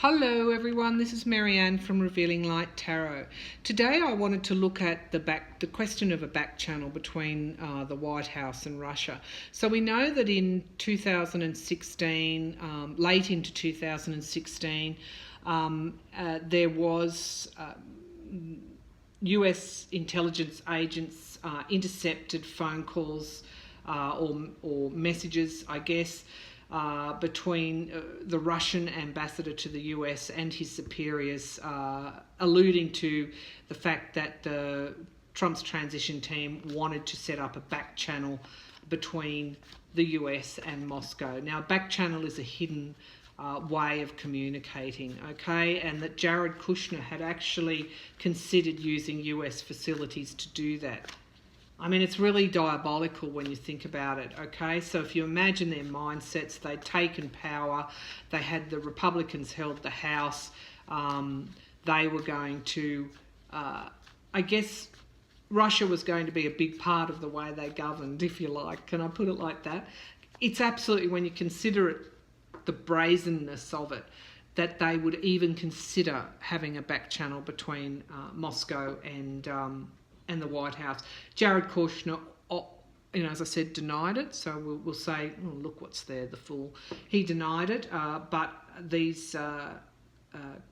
Hello everyone, this is Marianne from Revealing Light Tarot. Today I wanted to look at the question of a back channel between the White House and Russia. So we know that in 2016, late into 2016, there was US intelligence agents intercepted phone calls or messages, I guess, between the Russian ambassador to the US and his superiors, alluding to the fact that Trump's transition team wanted to set up a back channel between the US and Moscow. Now, a back channel is a hidden way of communicating, okay, and that Jared Kushner had actually considered using US facilities to do that. I mean, it's really diabolical when you think about it, okay? So if you imagine their mindsets, they'd taken power, they had the Republicans held the House, they were going to, I guess, Russia was going to be a big part of the way they governed, if you like. Can I put it like that? It's absolutely, when you consider it, the brazenness of it, that they would even consider having a back channel between Moscow and the White House. Jared Kushner, as I said, denied it. So we'll say, oh, look what's there, the fool. He denied it, but these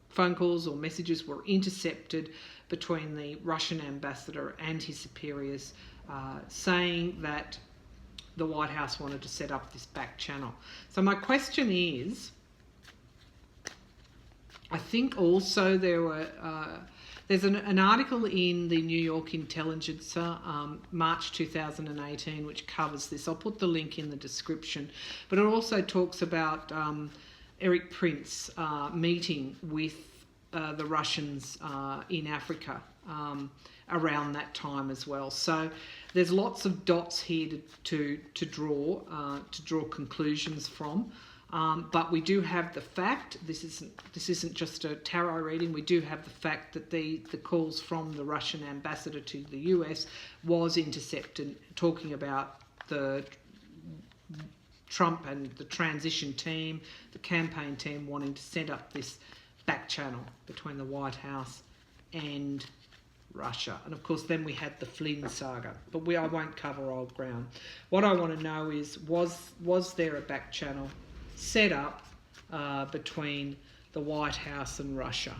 phone calls or messages were intercepted between the Russian ambassador and his superiors, saying that the White House wanted to set up this back channel. So my question is, I think also there were... There's an article in the New York Intelligencer, March 2018, which covers this. I'll put the link in the description. But it also talks about Eric Prince meeting with the Russians in Africa around that time as well. So there's lots of dots here to draw conclusions from. But we do have the fact, this isn't just a tarot reading, we do have the fact that the calls from the Russian ambassador to the US was intercepted, talking about the Trump and the transition team, the campaign team wanting to set up this back channel between the White House and Russia. And of course then we had the Flynn saga, but I won't cover old ground. What I want to know is, was there a back channel set up between the White House and Russia?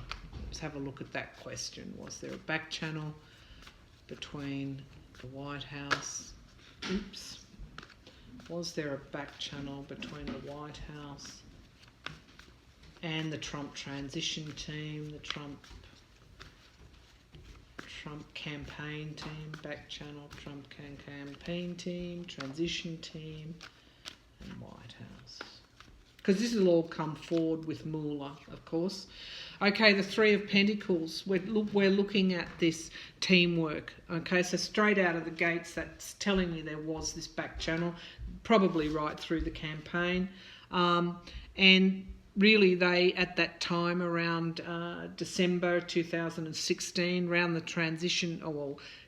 Let's have a look at that question. Was there a back channel between the White House? Was there a back channel between the White House and the Trump transition team, the Trump campaign team, back channel, Trump campaign team, transition team, and White House? Because this will all come forward with Mueller, of course. Okay, the Three of Pentacles. We're looking at this teamwork. Okay, so straight out of the gates, that's telling me there was this back channel, probably right through the campaign. And really, they, at that time, around December 2016, around the transition,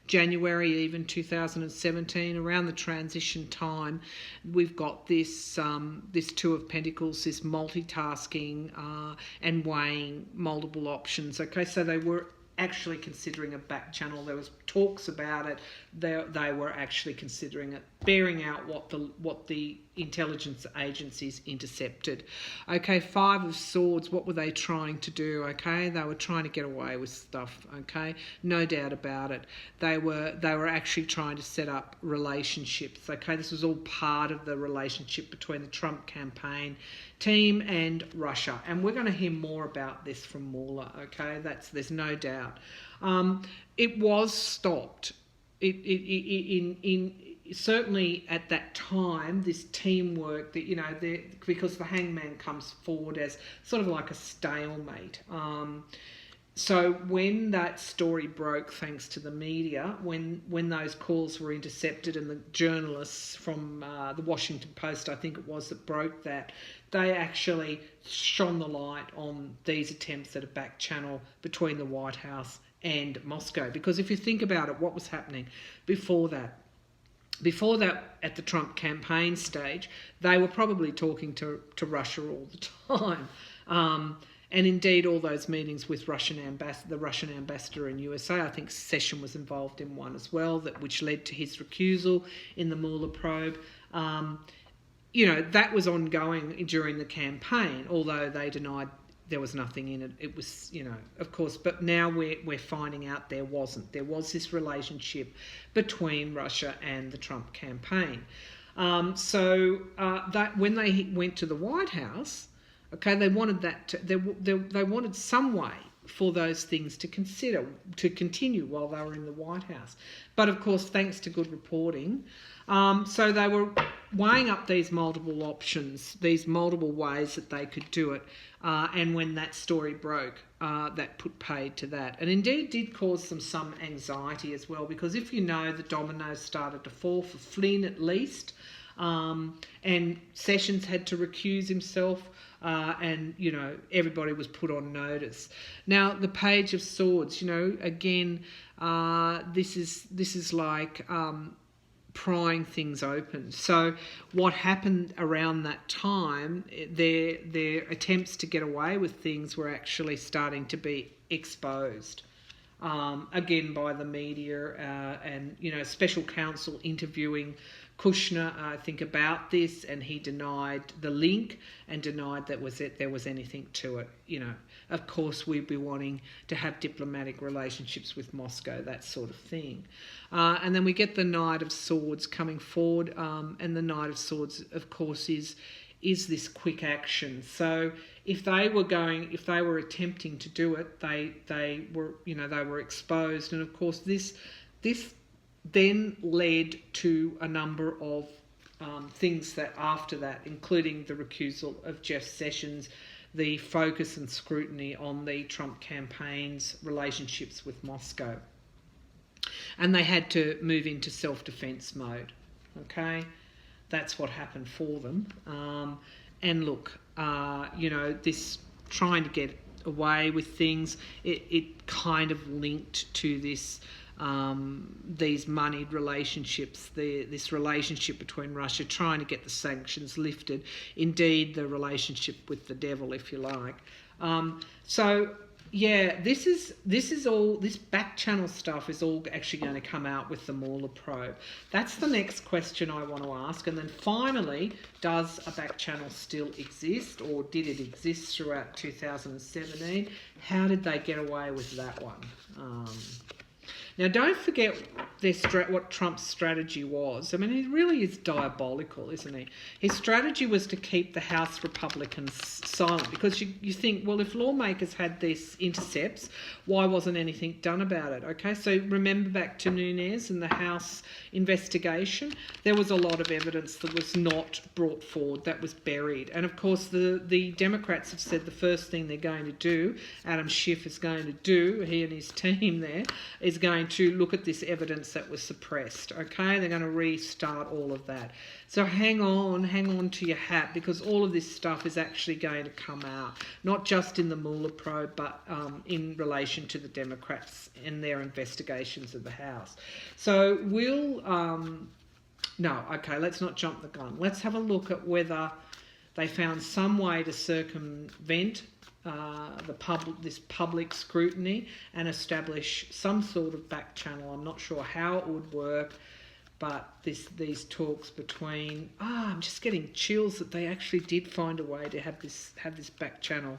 January even 2017, around the transition time, we've got this Two of Pentacles, this multitasking and weighing multiple options. Okay, so they were actually considering a back channel. There was talks about it. They were actually considering it, bearing out what the intelligence agencies intercepted. Okay, Five of Swords. What were they trying to do? Okay, they were trying to get away with stuff. Okay, no doubt about it. They were actually trying to set up relationships. Okay, this was all part of the relationship between the Trump campaign team and Russia, and we're going to hear more about this from Mueller. Okay, there's no doubt. It was stopped. Certainly at that time, this teamwork that because the hangman comes forward as sort of like a stalemate. So when that story broke, thanks to the media, when those calls were intercepted, and the journalists from the Washington Post, I think it was, that broke that, they actually shone the light on these attempts at a back channel between the White House and Moscow. Because if you think about it, what was happening before that? Before that, at the Trump campaign stage, they were probably talking to Russia all the time. And indeed, all those meetings with the Russian ambassador in USA, I think Session was involved in one as well, which led to his recusal in the Mueller probe. That was ongoing during the campaign, although they denied there was nothing in it. It was, of course, but now we're finding out there wasn't. There was this relationship between Russia and the Trump campaign. That when they went to the White House, okay, they wanted they wanted some way for those things to continue while they were in the White House. But of course, thanks to good reporting, so they were weighing up these multiple options, these multiple ways that they could do it. And when that story broke, that put paid to that. And indeed did cause them some anxiety as well, because if the dominoes started to fall for Flynn at least, and Sessions had to recuse himself, and everybody was put on notice. Now the Page of Swords, again, this is like prying things open. So what happened around that time, their attempts to get away with things were actually starting to be exposed. Again by the media, and special counsel interviewing Kushner, I think, about this, and he denied the link and denied that there was anything to it. Of course, we'd be wanting to have diplomatic relationships with Moscow, that sort of thing. And then we get the Knight of Swords coming forward, and the Knight of Swords, of course, is this quick action. So if they were attempting to do it, they were exposed, and of course this then led to a number of things that after that, including the recusal of Jeff Sessions, the focus and scrutiny on the Trump campaign's relationships with Moscow. And they had to move into self-defense mode, okay? That's what happened for them. And look, this trying to get away with things, it kind of linked to this, these moneyed relationships, this relationship between Russia trying to get the sanctions lifted, indeed the relationship with the devil, if you like. This is all, this back channel stuff is all actually going to come out with the Mueller probe. That's the next question I want to ask. And then finally, does a back channel still exist, or did it exist throughout 2017? How did they get away with that one? Now, don't forget what Trump's strategy was. I mean, he really is diabolical, isn't he? His strategy was to keep the House Republicans silent, because you think, well, if lawmakers had these intercepts, why wasn't anything done about it? Okay, so remember back to Nunes and the House investigation, there was a lot of evidence that was not brought forward, that was buried. And of course, the Democrats have said the first thing they're going to do, Adam Schiff is going to do, he and his team there, is going to look at this evidence that was suppressed, okay? They're going to restart all of that. So hang on to your hat, because all of this stuff is actually going to come out, not just in the Mueller probe, but in relation to the Democrats and their investigations of the House. So let's not jump the gun. Let's have a look at whether they found some way to circumvent this public scrutiny and establish some sort of back channel. I'm not sure how it would work, but these talks between I'm just getting chills that they actually did find a way to have this back channel.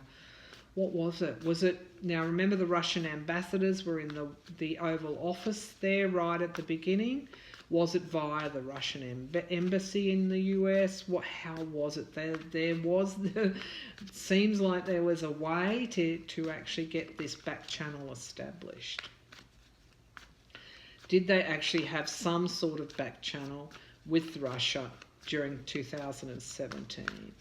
What was it? Now remember, the Russian ambassadors were in the Oval Office there right at the beginning. Was it via the Russian embassy in the US? How was it? It seems like there was a way to actually get this back channel established. Did they actually have some sort of back channel with Russia during 2017?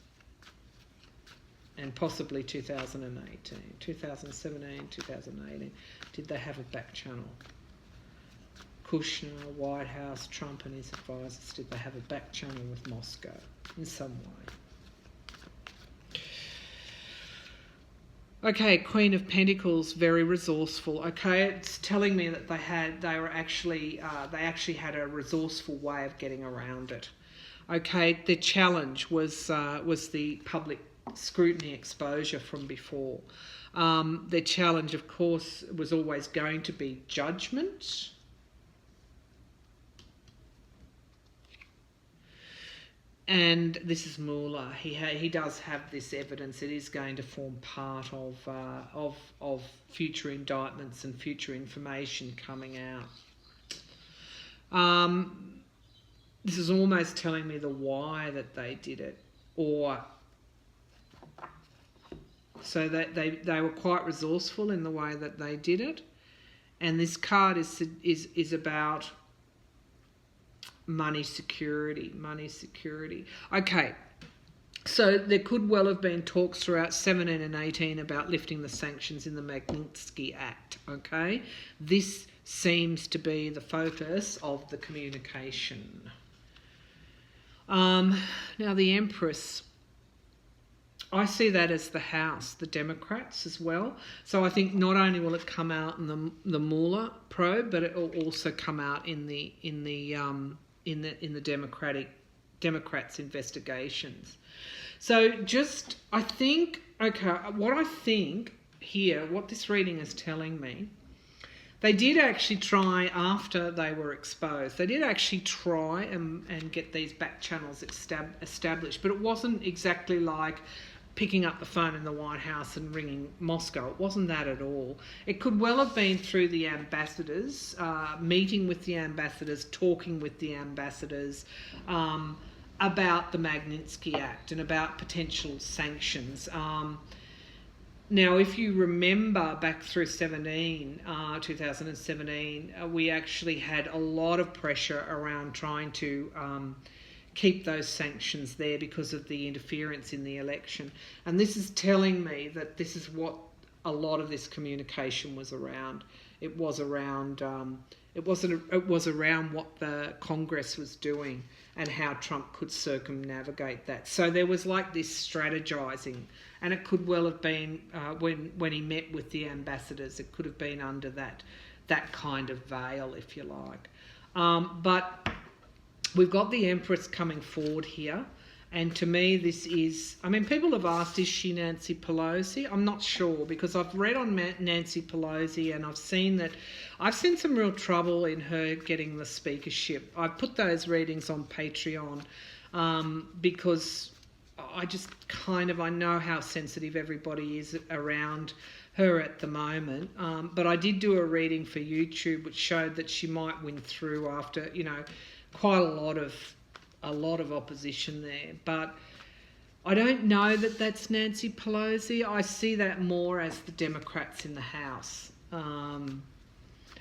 And possibly 2018. 2017, 2018. Did they have a back channel? Kushner, White House, Trump and his advisors, did they have a back channel with Moscow in some way? Okay, Queen of Pentacles, very resourceful. Okay, it's telling me that they actually had a resourceful way of getting around it. Okay, the challenge was the public scrutiny exposure from before. Their challenge, of course, was always going to be judgment. And this is Mueller. He does have this evidence. It is going to form part of future indictments and future information coming out. This is almost telling me the why that they did it, or so that they were quite resourceful in the way that they did it. And this card is about money security. Okay, so there could well have been talks throughout 17 and 18 about lifting the sanctions in the Magnitsky Act, okay? This seems to be the focus of the communication. Now the Empress, I see that as the House, the Democrats as well. So I think not only will it come out in the Mueller probe, but it will also come out in the Democrats' investigations. So just, I think, okay, what I think here, what this reading is telling me, they did actually try, after they were exposed, they did actually try and get these back channels established, but it wasn't exactly like picking up the phone in the White House and ringing Moscow. It wasn't that at all. It could well have been through the ambassadors, meeting with the ambassadors, talking with the ambassadors about the Magnitsky Act and about potential sanctions. Now, if you remember back through 2017, we actually had a lot of pressure around trying to keep those sanctions there because of the interference in the election. And this is telling me that this is what a lot of this communication was around. It was around it was around what the Congress was doing and how Trump could circumnavigate that. So there was like this strategizing, and it could well have been when he met with the ambassadors. It could have been under that kind of veil, if you like. But we've got the Empress coming forward here, and to me this is, I mean, people have asked, is she Nancy Pelosi? I'm not sure, because I've read on Nancy Pelosi and I've seen some real trouble in her getting the speakership. I've put those readings on Patreon because I know how sensitive everybody is around her at the moment. But I did do a reading for YouTube which showed that she might win through after, quite a lot of opposition there. But I don't know that that's Nancy Pelosi. I see that more as the Democrats in the House.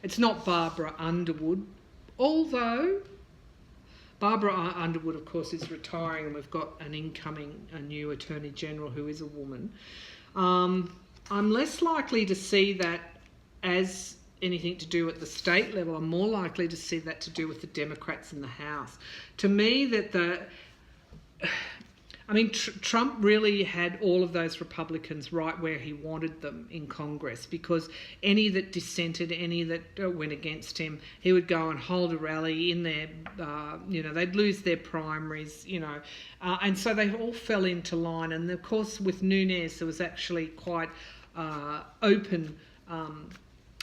It's not Barbara Underwood, although Barbara Underwood, of course, is retiring, and we've got a new Attorney General who is a woman. I'm less likely to see that as anything to do at the state level. I'm more likely to see that to do with the Democrats in the House. To me, Trump really had all of those Republicans right where he wanted them in Congress, because any that dissented, any that went against him, he would go and hold a rally in there. They'd lose their primaries, and so they all fell into line. And of course, with Nunes, there was actually quite open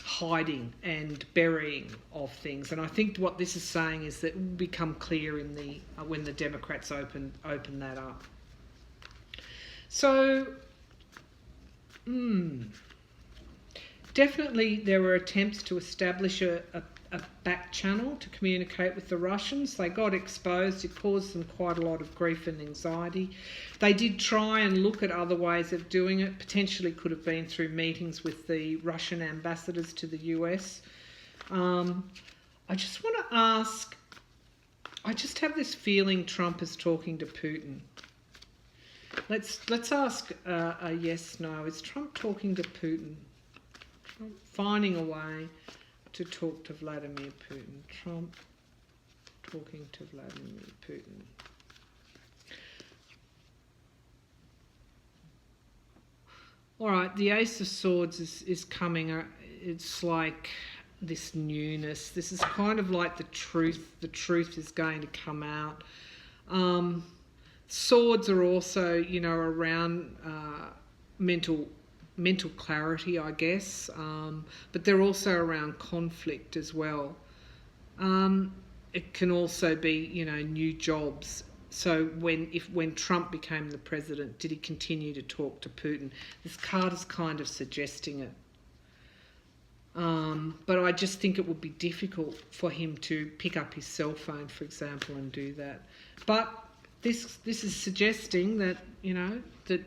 hiding and burying of things, and I think what this is saying is that it will become clear in when the Democrats open that up. So definitely there were attempts to establish a back channel to communicate with the Russians. They got exposed. It caused them quite a lot of grief and anxiety. They did try and look at other ways of doing it. Potentially could have been through meetings with the Russian ambassadors to the US. I just want to ask, I just have this feeling Trump is talking to Putin. Let's ask a yes, no. Is Trump talking to Putin? Trump finding a way to talk to Vladimir Putin. Trump talking to Vladimir Putin. All right, the Ace of Swords is coming. It's like this newness. This is kind of like the truth. The truth is going to come out. Swords are also, you know, around mental clarity, I guess, but they're also around conflict as well. It can also be, you know, new jobs. So when Trump became the president, did he continue to talk to Putin? This card is kind of suggesting it. But I just think it would be difficult for him to pick up his cell phone, for example, and do that. But this is suggesting that, you know, that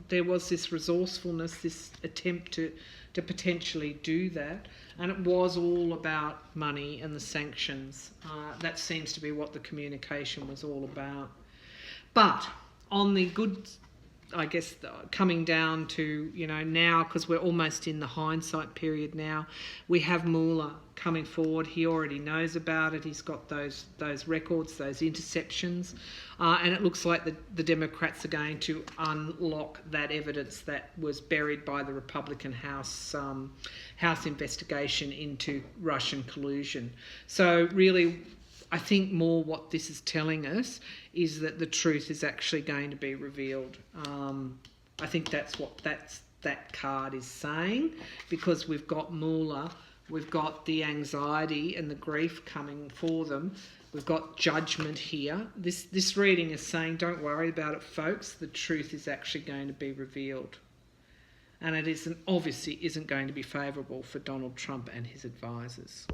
there was this resourcefulness, this attempt to potentially do that, and it was all about money and the sanctions. That seems to be what the communication was all about. But on the good, I guess, coming down to, you know, now, because we're almost in the hindsight period now, we have Mueller coming forward. He already knows about it. He's got those records, those interceptions, and it looks like the Democrats are going to unlock that evidence that was buried by the Republican House investigation into Russian collusion. So really, I think more what this is telling us is that the truth is actually going to be revealed. I think that's what that card is saying, because we've got Mueller, we've got the anxiety and the grief coming for them, we've got judgment here. This reading is saying, don't worry about it, folks, the truth is actually going to be revealed. And it obviously isn't going to be favourable for Donald Trump and his advisors.